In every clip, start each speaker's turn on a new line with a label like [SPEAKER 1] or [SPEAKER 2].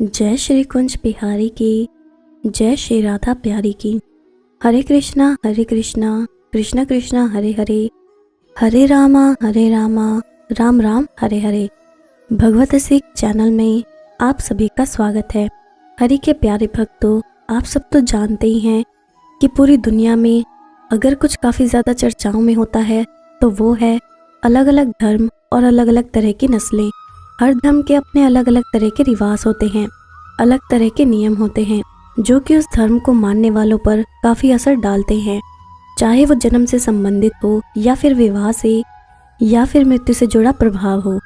[SPEAKER 1] जय श्री कुंज बिहारी की, जय श्री राधा प्यारी की। हरे कृष्णा कृष्ण कृष्ण हरे हरे, हरे रामा राम राम हरे हरे। भगवत सिख चैनल में आप सभी का स्वागत है। हरि के प्यारे भक्तों, आप सब तो जानते ही हैं कि पूरी दुनिया में अगर कुछ काफ़ी ज़्यादा चर्चाओं में होता है तो वो है अलग अलग धर्म और अलग अलग तरह की नस्लें। हर धर्म के अपने अलग अलग तरह के रिवाज होते हैं, अलग तरह के नियम होते हैं जो कि उस धर्म को मानने वालों पर काफ़ी असर डालते हैं, चाहे वो जन्म से संबंधित हो या फिर विवाह से या फिर मृत्यु से जुड़ा प्रभाव हो।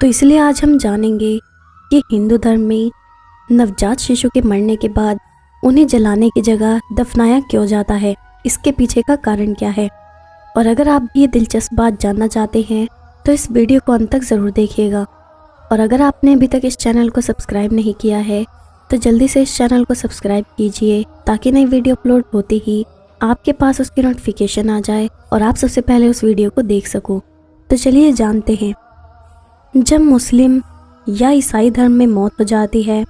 [SPEAKER 1] तो इसलिए आज हम जानेंगे कि हिंदू धर्म में नवजात शिशु के मरने के बाद उन्हें जलाने की जगह दफनाया क्यों जाता है, इसके पीछे का कारण क्या है। और अगर आप भी ये दिलचस्प बात जानना चाहते हैं तो इस वीडियो को अंत तक ज़रूर देखिएगा। और अगर आपने अभी तक इस चैनल को सब्सक्राइब नहीं किया है तो जल्दी से इस चैनल को सब्सक्राइब कीजिए ताकि नई वीडियो अपलोड होते ही आपके पास उसकी नोटिफिकेशन आ जाए और आप सबसे पहले उस वीडियो को देख सको। तो चलिए जानते हैं। जब मुस्लिम या ईसाई धर्म में मौत हो जाती है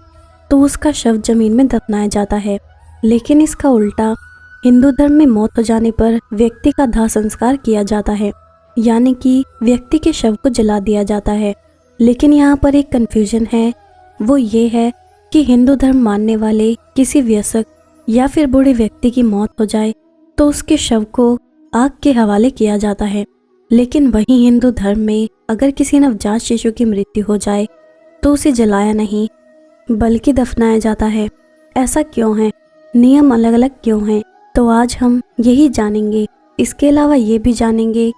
[SPEAKER 1] तो उसका शव जमीन में दफनाया जाता है, लेकिन इसका उल्टा हिंदू धर्म में मौत हो जाने पर व्यक्ति का दाह संस्कार किया जाता है, यानी कि व्यक्ति के शव को जला दिया जाता है। लेकिन यहाँ पर एक कन्फ्यूजन है, वो ये है कि हिंदू धर्म मानने वाले किसी वयस्क या फिर बूढ़े व्यक्ति की मौत हो जाए तो उसके शव को आग के हवाले किया जाता है, लेकिन वहीं हिंदू धर्म में अगर किसी नवजात शिशु की मृत्यु हो जाए तो उसे जलाया नहीं बल्कि दफनाया जाता है। ऐसा क्यों है, नियम अलग अलग क्यों हैं, तो आज हम यही जानेंगे। इसके अलावा ये भी जानेंगे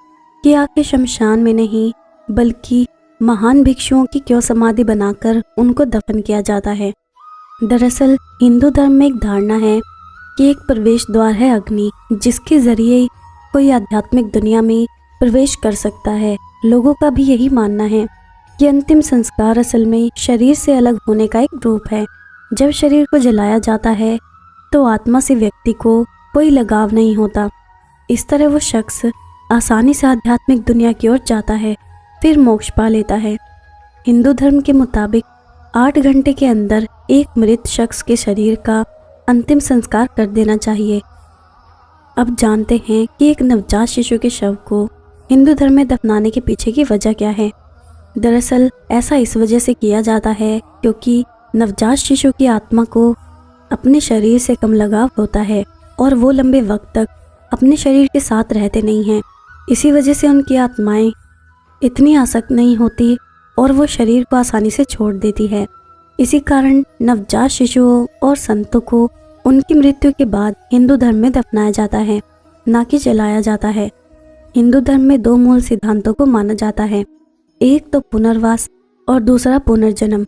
[SPEAKER 1] कि आखिर शमशान में नहीं बल्कि महान भिक्षुओं की क्यों समाधि बनाकर उनको दफन किया जाता है। दरअसल हिंदू धर्म में एक धारणा है कि एक प्रवेश द्वार है अग्नि, जिसके जरिए कोई आध्यात्मिक दुनिया में प्रवेश कर सकता है। लोगों का भी यही मानना है कि अंतिम संस्कार असल में शरीर से अलग होने का एक रूप है। जब शरीर को जलाया जाता है तो आत्मा से व्यक्ति को कोई लगाव नहीं होता। इस तरह वो शख्स आसानी से आध्यात्मिक दुनिया की ओर जाता है, फिर मोक्ष पा लेता है। हिंदू धर्म के मुताबिक 8 घंटे के अंदर एक मृत शख्स के शरीर का अंतिम संस्कार कर देना चाहिए। अब जानते हैं कि एक नवजात शिशु के शव को हिंदू धर्म में दफनाने के पीछे की वजह क्या है। दरअसल ऐसा इस वजह से किया जाता है क्योंकि नवजात शिशु की आत्मा को अपने शरीर से कम लगाव होता है और वो लंबे वक्त तक अपने शरीर के साथ रहते नहीं हैं। इसी वजह से उनकी आत्माएं इतनी आसक्त नहीं होती और वो शरीर को आसानी से छोड़ देती है। इसी कारण नवजात शिशुओं और संतों को उनकी मृत्यु के बाद हिंदू धर्म में दफनाया जाता है, ना कि जलाया जाता है। हिंदू धर्म में 2 मूल सिद्धांतों को माना जाता है, एक तो पुनर्वास और दूसरा पुनर्जन्म।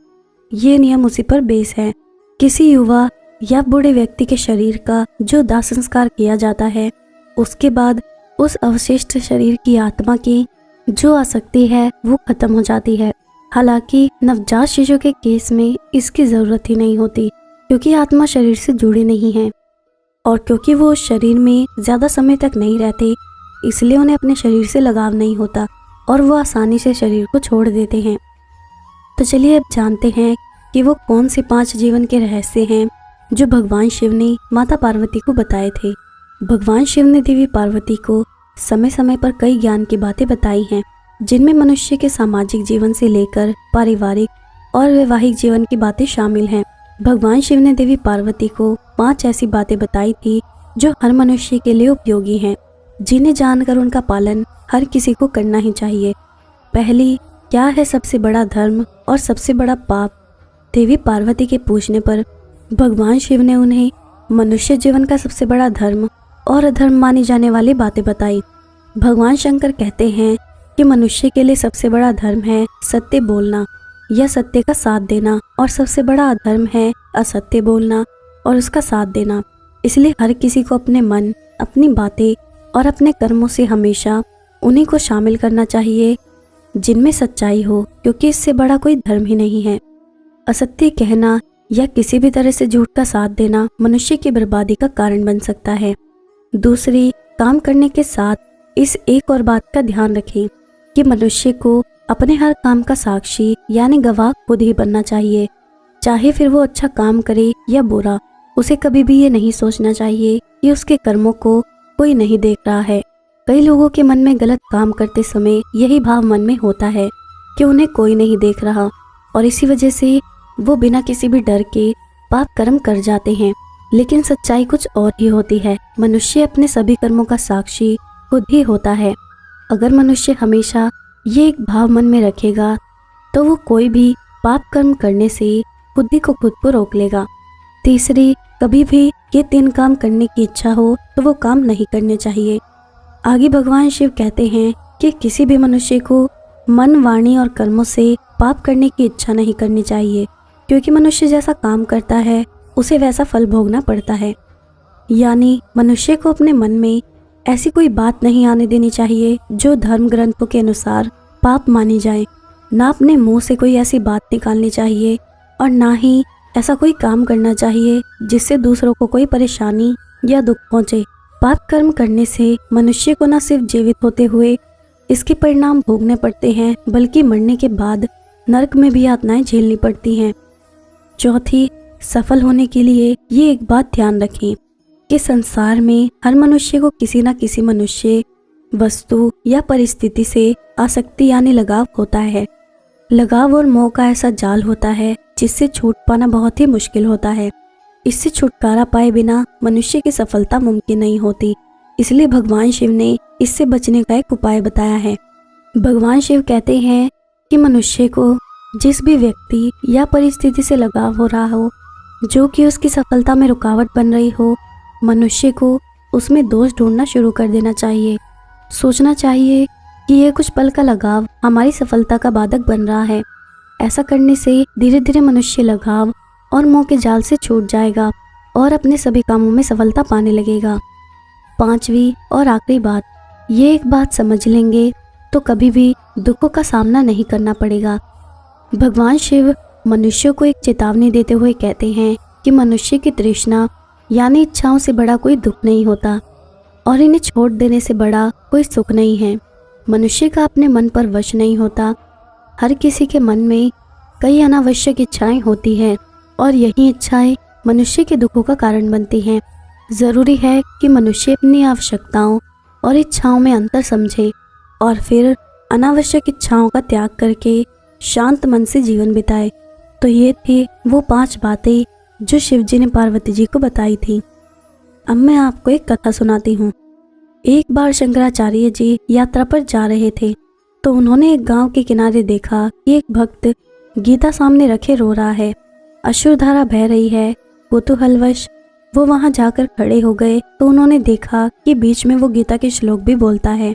[SPEAKER 1] ये नियम उसी पर बेस है। किसी युवा या बूढ़े व्यक्ति के शरीर का जो दाह संस्कार किया जाता है उसके बाद उस अवशिष्ट शरीर की आत्मा की जो आसक्ति है वो खत्म हो जाती है। हालांकि नवजात शिशु के केस में इसकी ज़रूरत ही नहीं होती क्योंकि आत्मा शरीर से जुड़ी नहीं है और क्योंकि वो उस शरीर में ज़्यादा समय तक नहीं रहते, इसलिए उन्हें अपने शरीर से लगाव नहीं होता और वो आसानी से शरीर को छोड़ देते हैं। तो चलिए अब जानते हैं कि वो कौन से 5 जीवन के रहस्य हैं जो भगवान शिव ने माता पार्वती को बताए थे। भगवान शिव ने देवी पार्वती को समय समय पर कई ज्ञान की बातें बताई हैं, जिनमें मनुष्य के सामाजिक जीवन से लेकर पारिवारिक और वैवाहिक जीवन की बातें शामिल हैं। भगवान शिव ने देवी पार्वती को 5 ऐसी बातें बताई थी जो हर मनुष्य के लिए उपयोगी हैं, जिन्हें जानकर उनका पालन हर किसी को करना ही चाहिए। पहली, क्या है सबसे बड़ा धर्म और सबसे बड़ा पाप। देवी पार्वती के पूछने पर भगवान शिव ने उन्हें मनुष्य जीवन का सबसे बड़ा धर्म और अधर्म मानी जाने वाली बातें बताई। भगवान शंकर कहते हैं कि मनुष्य के लिए सबसे बड़ा धर्म है सत्य बोलना या सत्य का साथ देना, और सबसे बड़ा अधर्म है असत्य बोलना और उसका साथ देना। इसलिए हर किसी को अपने मन, अपनी बातें और अपने कर्मों से हमेशा उन्हीं को शामिल करना चाहिए जिनमें सच्चाई हो, क्योंकि इससे बड़ा कोई धर्म ही नहीं है। असत्य कहना या किसी भी तरह से झूठ का साथ देना मनुष्य की बर्बादी का कारण बन सकता है। दूसरी, काम करने के साथ इस एक और बात का ध्यान रखें कि मनुष्य को अपने हर काम का साक्षी यानी गवाह खुद ही बनना चाहिए, चाहे फिर वो अच्छा काम करे या बुरा, उसे कभी भी ये नहीं सोचना चाहिए कि उसके कर्मों को कोई नहीं देख रहा है। कई लोगों के मन में गलत काम करते समय यही भाव मन में होता है कि उन्हें कोई नहीं देख रहा, और इसी वजह से वो बिना किसी भी डर के पाप कर्म कर जाते हैं। लेकिन सच्चाई कुछ और ही होती है। मनुष्य अपने सभी कर्मों का साक्षी खुद ही होता है। अगर मनुष्य हमेशा ये एक भाव मन में रखेगा तो वो कोई भी पाप कर्म करने से खुद ही को रोक लेगा। तीसरी, कभी भी ये 3 काम करने की इच्छा हो तो वो काम नहीं करने चाहिए। आगे भगवान शिव कहते हैं कि किसी भी मनुष्य को मन, वाणी और कर्मों से पाप करने की इच्छा नहीं करनी चाहिए, क्योंकि मनुष्य जैसा काम करता है उसे वैसा फल भोगना पड़ता है। यानी मनुष्य को अपने मन में ऐसी कोई बात नहीं आने देनी चाहिए जो धर्म ग्रंथों के अनुसार पाप मानी जाए। ना अपने मुंह से कोई ऐसी बात निकालनी चाहिए और ना ही ऐसा कोई काम करना चाहिए जिससे दूसरों को कोई परेशानी या दुख पहुंचे। पाप कर्म करने से मनुष्य को न सिर्फ जीवित होते हुए इसके परिणाम भोगने पड़ते हैं, बल्कि मरने के बाद नरक में भी यातनाएं झेलनी पड़ती हैं। चौथी, सफल होने के लिए ये एक बात ध्यान रखें कि संसार में हर मनुष्य को किसी न किसी मनुष्य, वस्तु या परिस्थिति से आसक्ति यानी लगाव होता है। लगाव और मोह का ऐसा जाल होता है जिससे छूट पाना बहुत ही मुश्किल होता है। इससे छुटकारा पाए बिना मनुष्य की सफलता मुमकिन नहीं होती। इसलिए भगवान शिव ने इससे बचने का एक उपाय बताया है। भगवान शिव कहते हैं कि मनुष्य को जिस भी व्यक्ति या परिस्थिति से लगाव हो रहा हो जो कि उसकी सफलता में रुकावट बन रही हो, मनुष्य को उसमें दोष ढूंढना शुरू कर देना चाहिए। सोचना चाहिए कि यह कुछ पल का लगाव हमारी सफलता का बाधक बन रहा है। ऐसा करने से धीरे धीरे मनुष्य लगाव और मोह के जाल से छूट जाएगा और अपने सभी कामों में सफलता पाने लगेगा। 5वीं और आखिरी बात, ये एक बात समझ लेंगे तो कभी भी दुखों का सामना नहीं करना पड़ेगा। भगवान शिव मनुष्य को एक चेतावनी देते हुए कहते हैं कि मनुष्य की तृष्णा यानी इच्छाओं से बड़ा कोई दुख नहीं होता और इन्हें छोड़ देने से बड़ा कोई सुख नहीं है। मनुष्य का अपने मन पर वश नहीं होता। हर किसी के मन में कई अनावश्यक इच्छाएं होती हैं और यही इच्छाएं मनुष्य के दुखों का कारण बनती हैं। ज़रूरी है कि मनुष्य अपनी आवश्यकताओं और इच्छाओं में अंतर समझे और फिर अनावश्यक इच्छाओं का त्याग करके शांत मन से जीवन बिताए। तो ये थी वो 5 बातें जो शिव जी ने पार्वती जी को बताई थी। अब मैं आपको एक कथा सुनाती हूँ। एक बार शंकराचार्य जी यात्रा पर जा रहे थे तो उन्होंने एक गांव के किनारे देखा कि एक भक्त गीता सामने रखे रो रहा है। अश्रुधारा बह रही है। कुतूहलवश वो वहां जाकर खड़े हो गए तो उन्होंने देखा कि बीच में वो गीता के श्लोक भी बोलता है,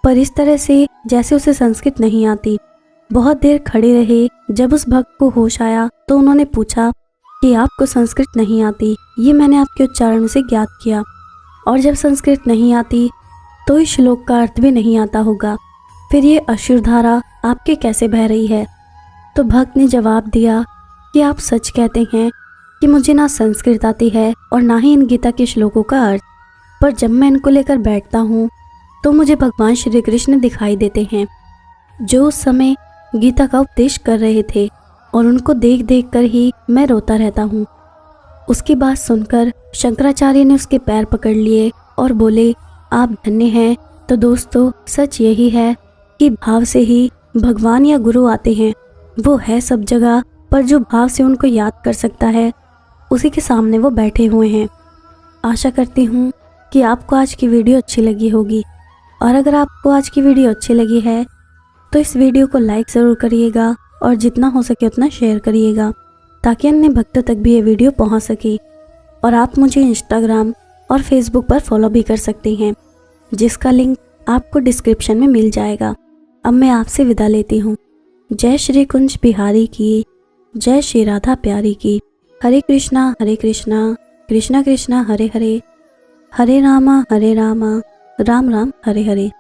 [SPEAKER 1] पर इस तरह से जैसे उसे संस्कृत नहीं आती। बहुत देर खड़े रहे। जब उस भक्त को होश आया तो उन्होंने पूछा कि आपको संस्कृत नहीं आती? ये मैंने आपके उच्चारण से ज्ञात किया, और जब संस्कृत नहीं आती तो इस श्लोक का अर्थ भी नहीं आता होगा, फिर ये अश्रुधारा आपके कैसे बह रही है? तो भक्त ने जवाब दिया कि आप सच कहते हैं कि मुझे ना संस्कृत आती है और ना ही इन गीता के श्लोकों का अर्थ, पर जब मैं इनको लेकर बैठता हूँ तो मुझे भगवान श्री कृष्ण दिखाई देते हैं जो उस समय गीता का उपदेश कर रहे थे, और उनको देख देख कर ही मैं रोता रहता हूँ। उसकी बात सुनकर शंकराचार्य ने उसके पैर पकड़ लिए और बोले, आप धन्य हैं। तो दोस्तों, सच यही है कि भाव से ही भगवान या गुरु आते हैं। वो है सब जगह, पर जो भाव से उनको याद कर सकता है उसी के सामने वो बैठे हुए हैं। आशा करती हूँ कि आपको आज की वीडियो अच्छी लगी होगी, और अगर आपको आज की वीडियो अच्छी लगी है तो इस वीडियो को लाइक ज़रूर करिएगा और जितना हो सके उतना शेयर करिएगा, ताकि अन्य भक्तों तक भी ये वीडियो पहुंच सके। और आप मुझे इंस्टाग्राम और फेसबुक पर फॉलो भी कर सकते हैं, जिसका लिंक आपको डिस्क्रिप्शन में मिल जाएगा। अब मैं आपसे विदा लेती हूँ। जय श्री कुंज बिहारी की, जय श्री राधा प्यारी की। हरे कृष्णा कृष्णा कृष्णा हरे हरे, हरे रामा राम राम हरे हरे।